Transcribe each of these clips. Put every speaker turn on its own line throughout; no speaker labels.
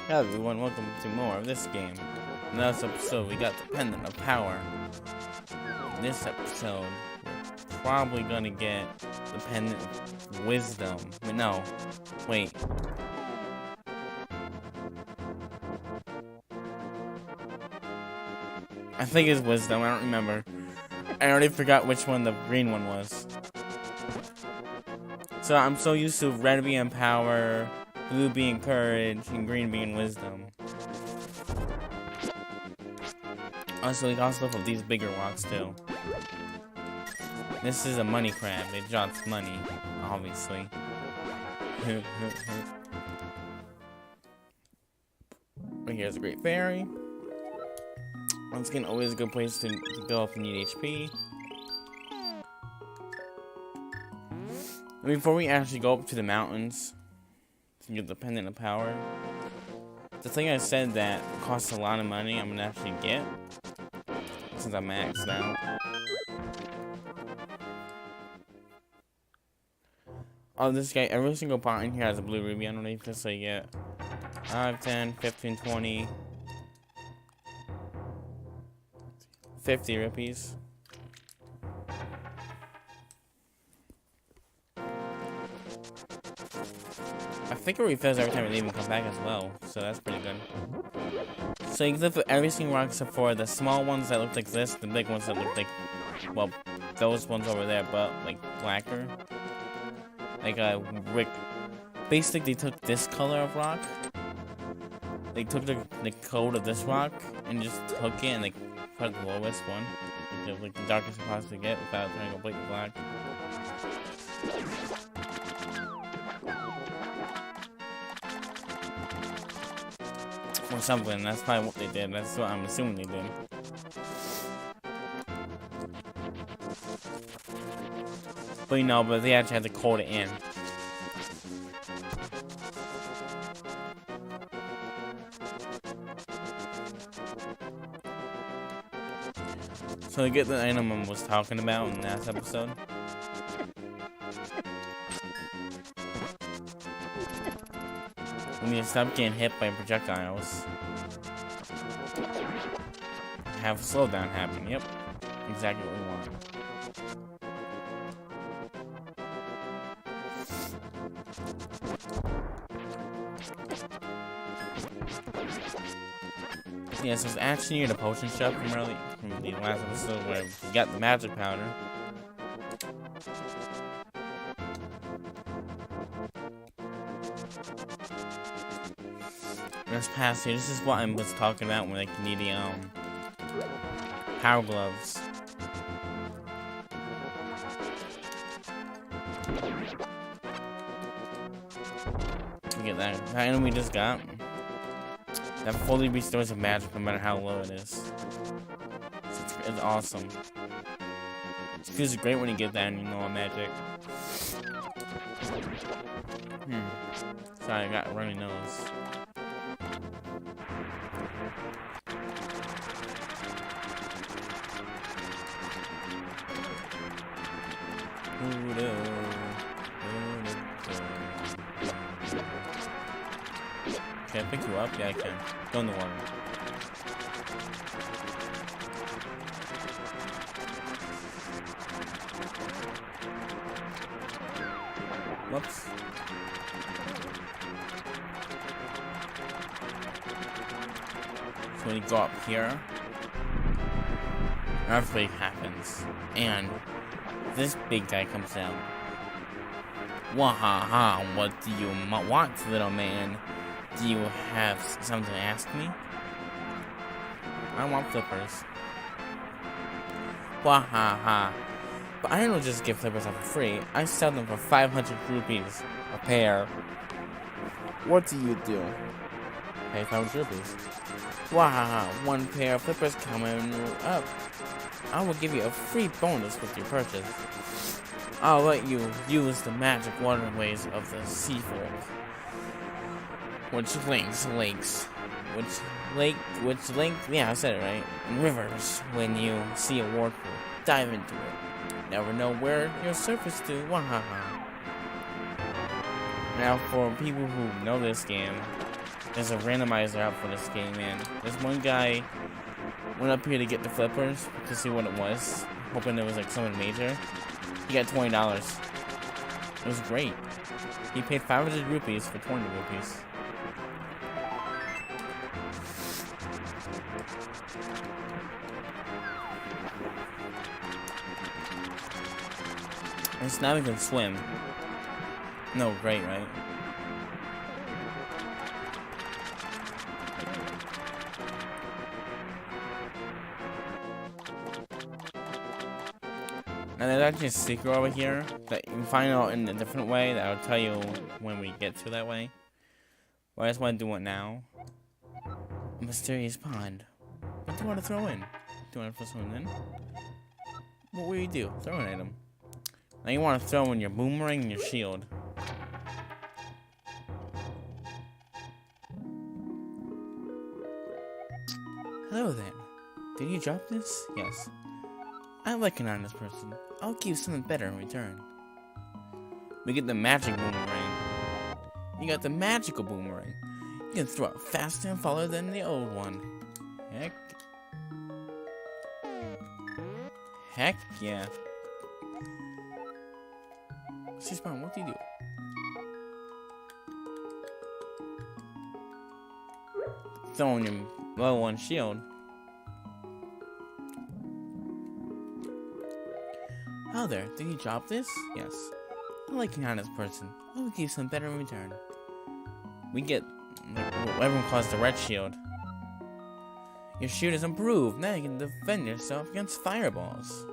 Hello everyone, welcome to more of this game. In this episode, we got the Pendant of Power. In this episode, we're probably gonna get the Pendant of Wisdom. Wait. I think it's Wisdom, I don't remember. I already forgot which one the green one was. So I'm so used to red being power, blue being courage, and green being wisdom. Also, we also look at these bigger rocks too. This is a money crab. It drops money, obviously. But here's a great fairy. Once again, always a good place to go if you need HP. And before we actually go up to the mountains to get the Pendant of Power, the thing I said that costs a lot of money, I'm gonna actually get since I'm maxed out. Oh, this guy, every single pot in here has a blue ruby underneath this, so you get 5, 10, 15, 20, 50 rupees. I think it refills every time we leave and come back as well, so that's pretty good. So you can live with every single rock except for the small ones that look like this, the big ones that look like, well, those ones over there, but like blacker. Like Rick. Basically, they took this color of rock. They took the code of this rock and just took it and like put the lowest one, like the darkest you possibly get, without turning completely black. Or something. That's probably what they did. That's what I'm assuming they did. But you know, but they actually had to code it in. So to get the item I was talking about in the last episode. We need to stop getting hit by projectiles. Have a slowdown happen. Yep. Exactly what we want. Yeah, so it's actually near the potion shop from the last episode where we got the magic powder. Let's pass here. This is what I was talking about when like you need the power gloves. Look at that. The item we just got. That fully restores the magic no matter how low it is. It's awesome. It feels great when you get that and you know a magic. Sorry, I got a runny nose. Can I pick you up? Yeah, I can. Go in the water. Whoops. So when you go up here, an earthquake happens, and this big guy comes out. Wahaha, what do you want, little man? Do you have something to ask me? I want flippers. Wahaha. But I don't just give flippers out for free. I sell them for 500 rupees a pair. What do you do? Pay 500 rupees. Wahaha, one pair of flippers coming up. I will give you a free bonus with your purchase. I'll let you use the magic waterways of the sea folk. Which yeah, I said it right. Rivers, when you see a waterfall, dive into it. Never know where your surface to. Wahaha. Now, for people who know this game, There's a randomizer out for this game, man. There's one guy went up here to get the flippers to see what it was, hoping it was like something major. He got $20. It was great. He paid 500 rupees for 20 rupees. And so now we can swim. No, great, right? And there's actually a secret over here that you can find out in a different way that I'll tell you when we get to that way. But I just want to do it now. A mysterious pond. What do you want to throw in? Do you want to throw something in? What will you do? Throw an item. Now you want to throw in your boomerang and your shield. Hello then. Did you drop this? Yes. I like an honest person. I'll give you something better in return. We get the magic boomerang. You got the magical boomerang. You can throw it faster and farther than the old one. Heck yeah. C-Spawn, what do you do? Throwing your level 1 shield. Oh there, did you drop this? Yes. I like an honest person. I will give you some better in return. We get what everyone calls the red shield. Your shield is improved. Now you can defend yourself against fireballs.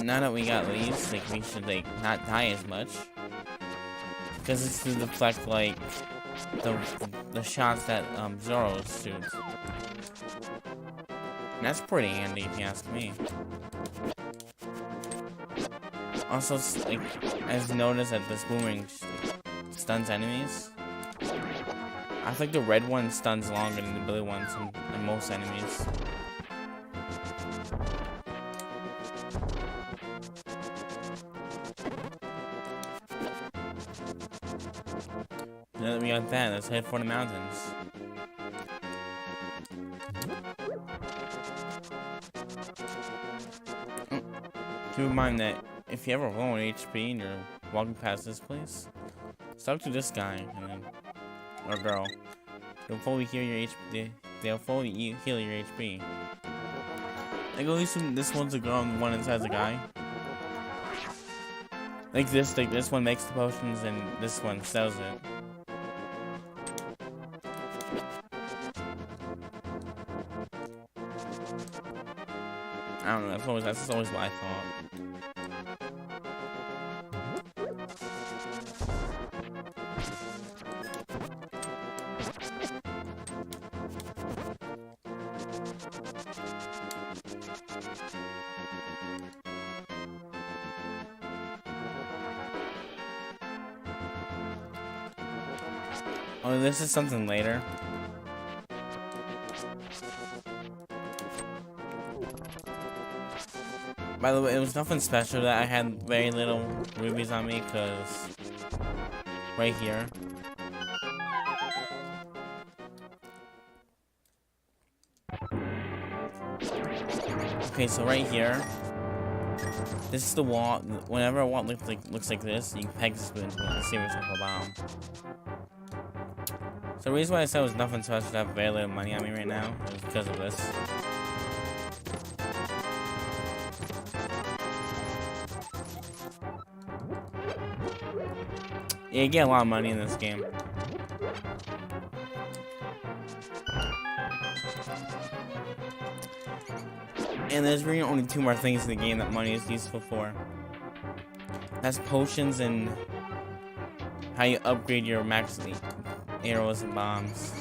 Now that we got leaves, like we should like not die as much. Because it's to deflect like the shots that Zoro shoots. And that's pretty handy if you ask me. Also, like, I've noticed that this boomerang stuns enemies. I think the red one stuns longer than the blue ones in most enemies. Now that we got that, let's head for the mountains. Keep in mind that if you ever low on HP and you're walking past this place, talk to this guy and then, or girl. They'll fully heal your HP. They'll fully heal your HP. Like at least this one's a girl and the one inside's a guy. Like this one makes the potions and this one sells it. I don't know. That's always what I thought. Oh, this is something later. By the way, it was nothing special that I had very little rubies on me, because right here. Okay, so right here, this is the wall. Whenever a wall looks like this, you can peg this into it and see if it's like a bomb. So the reason why I said it was nothing special to have very little money on me right now is because of this. Yeah, you get a lot of money in this game. And there's really only 2 more things in the game that money is useful for. That's potions and how you upgrade your max arrows and bombs.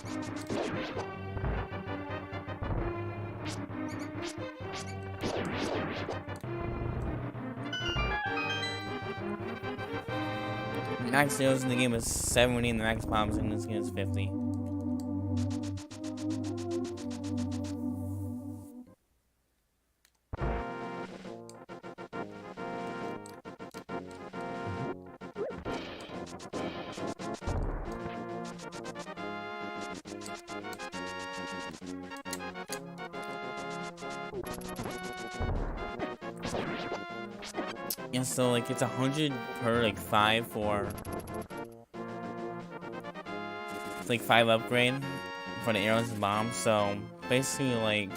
Max arrows in the game is 70 and the max bombs in this game is 50. Yeah, so like it's 100 per like 5 for it's like 5 upgrade for the arrows and bombs. So basically like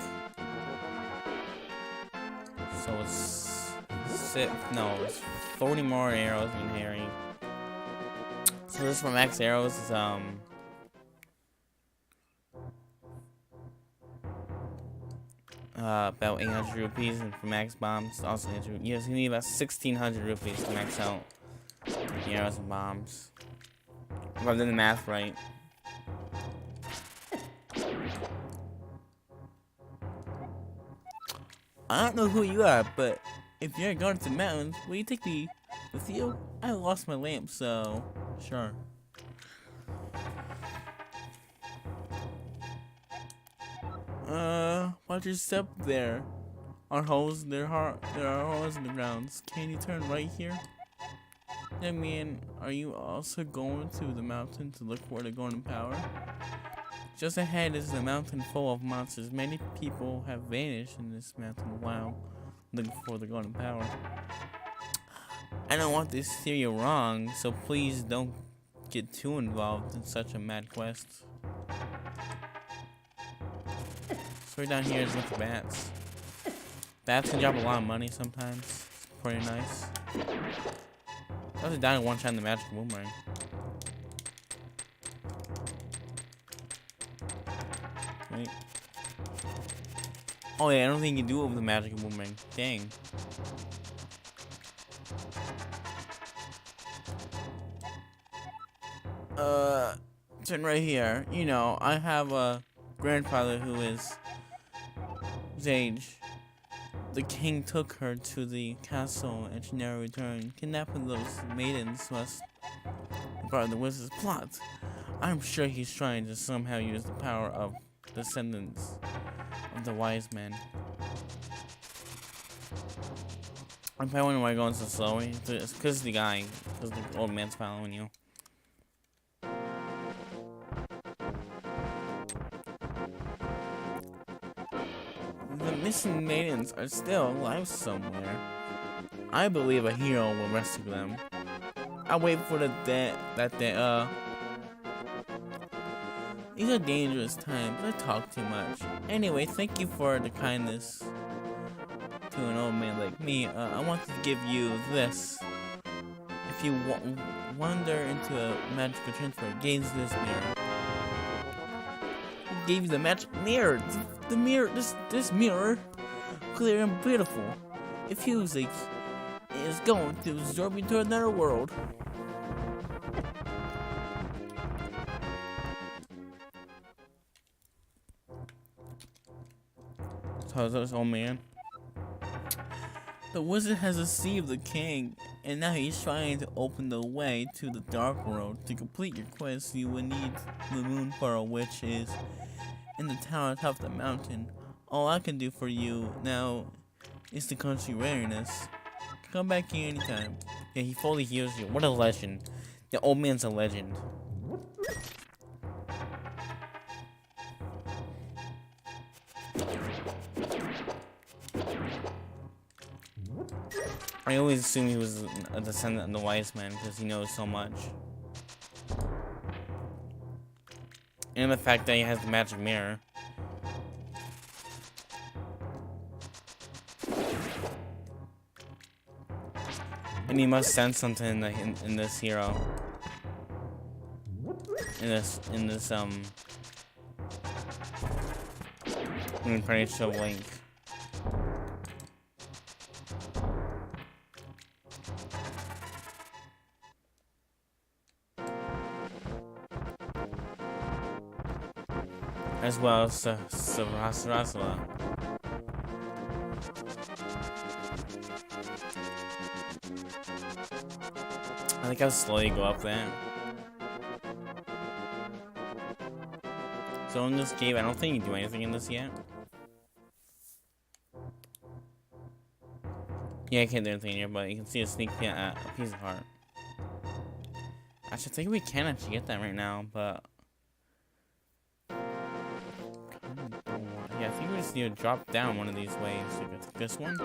it's 40 more arrows than Harry. So this for max arrows is about 800 rupees, and for max bombs also 800. You need about 1,600 rupees to max out the arrows and bombs. If I've done the math right. I don't know who you are, but if you're going to the mountains, will you take me with you? I lost my lamp, so sure. Watch your step there. There are holes in the grounds. Can you turn right here? I mean, are you also going to the mountain to look for the golden power? Just ahead is the mountain full of monsters. Many people have vanished in this mountain while looking for the golden power. I don't want this theory wrong, so please don't get too involved in such a mad quest. So right down here is with the bats. Bats can drop a lot of money sometimes. It's pretty nice. I was down in one shot in the magic boomerang. Wait. Oh yeah, I don't think you can do it with the magic boomerang. Dang. Turn right here. You know, I have a grandfather who is his age. The king took her to the castle and she never returned. Kidnapping those maidens was part of the wizard's plot. I'm sure he's trying to somehow use the power of descendants of the wise men. I'm probably wondering why I'm going so slow. It's because the guy, because the old man's following you. The missing maidens are still alive somewhere. I believe a hero will rescue them. I'll wait for these are dangerous times. I talk too much. Anyway, thank you for the kindness to an old man like me. I want to give you this. If you wander into a magical transfer, gaze this mirror. I gave you the magic mirror. The mirror, this mirror, clear and beautiful. It feels like it is going to absorb you to another world. So is this old man? The wizard has deceived the king, and now he's trying to open the way to the dark world. To complete your quest, you will need the moon pearl, which is in the tower atop the mountain. All I can do for you now is the country readiness. Come back here anytime. Yeah, he fully heals you. What a legend. The old man's a legend. I always assumed he was a descendant of the wise man because he knows so much. And the fact that he has the magic mirror. And he must sense something in this hero. In this incarnation of Link. As well as Sarasala. I think how slow you go up there. So in this game, I don't think you do anything in this yet. Yeah, I can't do anything here, but you can see a sneak peek at a piece of heart. Actually, I think we can actually get that right now, but yeah, I think we just need to drop down one of these ways. Like this one.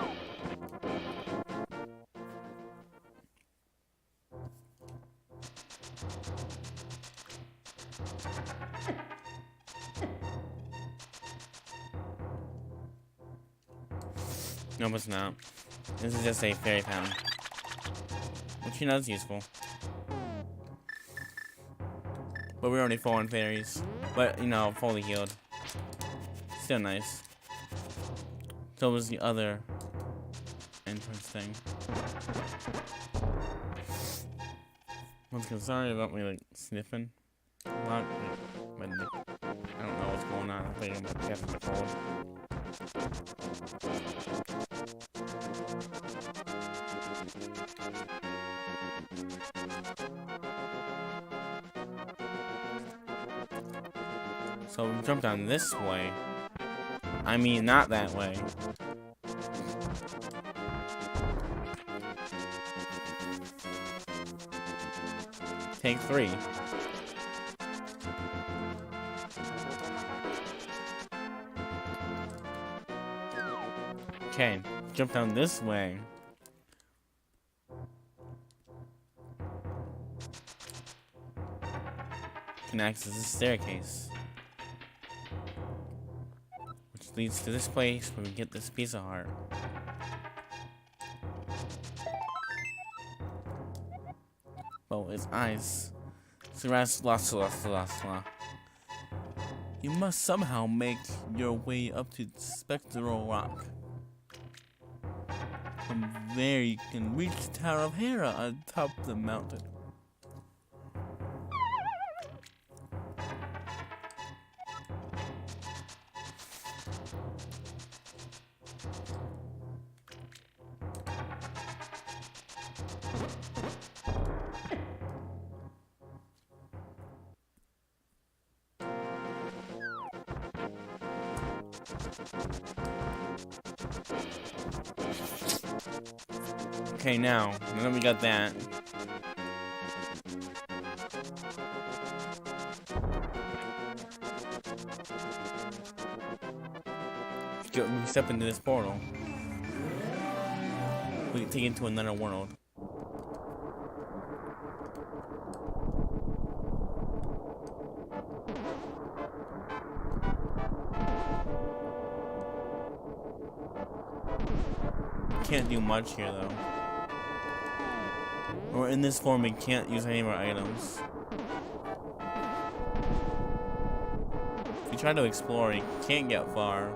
No, it's not. This is just a fairy fountain. Which, you know, is useful. But we're already fallen fairies. But, you know, fully healed. Still nice. So was the other entrance thing. Once again, sorry about me, like, sniffing a lot. But, I don't know what's going on. I think I'm catching the cold. So we jump down this way. I mean, not that way. Take 3. Okay, jump down this way. Can access this staircase, which leads to this place where we get this piece of heart. Oh, his eyes. You must somehow make your way up to Spectral Rock. From there you can reach the Tower of Hera on top of the mountain. Okay, now that we got that, we step into this portal. We can take it to another world. Can't do much here though. Or in this form, we can't use any of our items. If you try to explore, you can't get far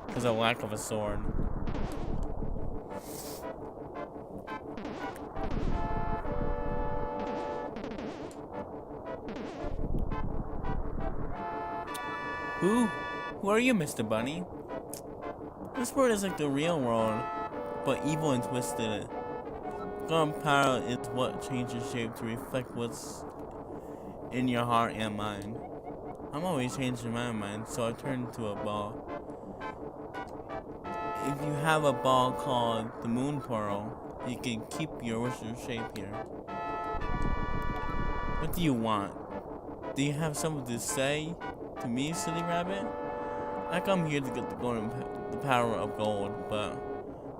because of lack of a sword. Who are you, Mr. Bunny? This world is like the real world, but evil and twisted. Gunpowder is what changes shape to reflect what's in your heart and mind. I'm always changing my mind, so I turn into a ball. If you have a ball called the Moon Pearl, you can keep your original shape here. What do you want? Do you have something to say to me, silly rabbit? I come here to get the power of gold, but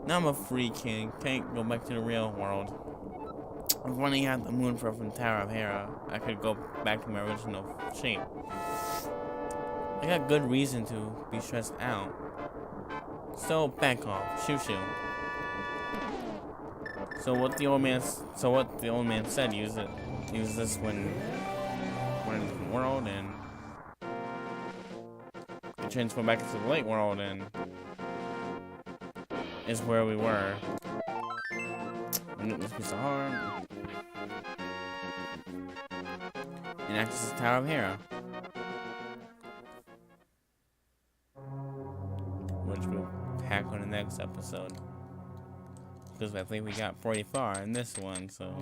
now I'm a free king, can't go back to the real world. If when I had the Moon Pearl from Tower of Hera, I could go back to my original shape. I got good reason to be stressed out. So back off, shoo. So what the old man said, use this when we're in a different world, and transfer back into the late world, and is where we were. This piece of heart. And access the Tower of Hera, which we'll pack on the next episode. Because I think we got pretty far in this one, so.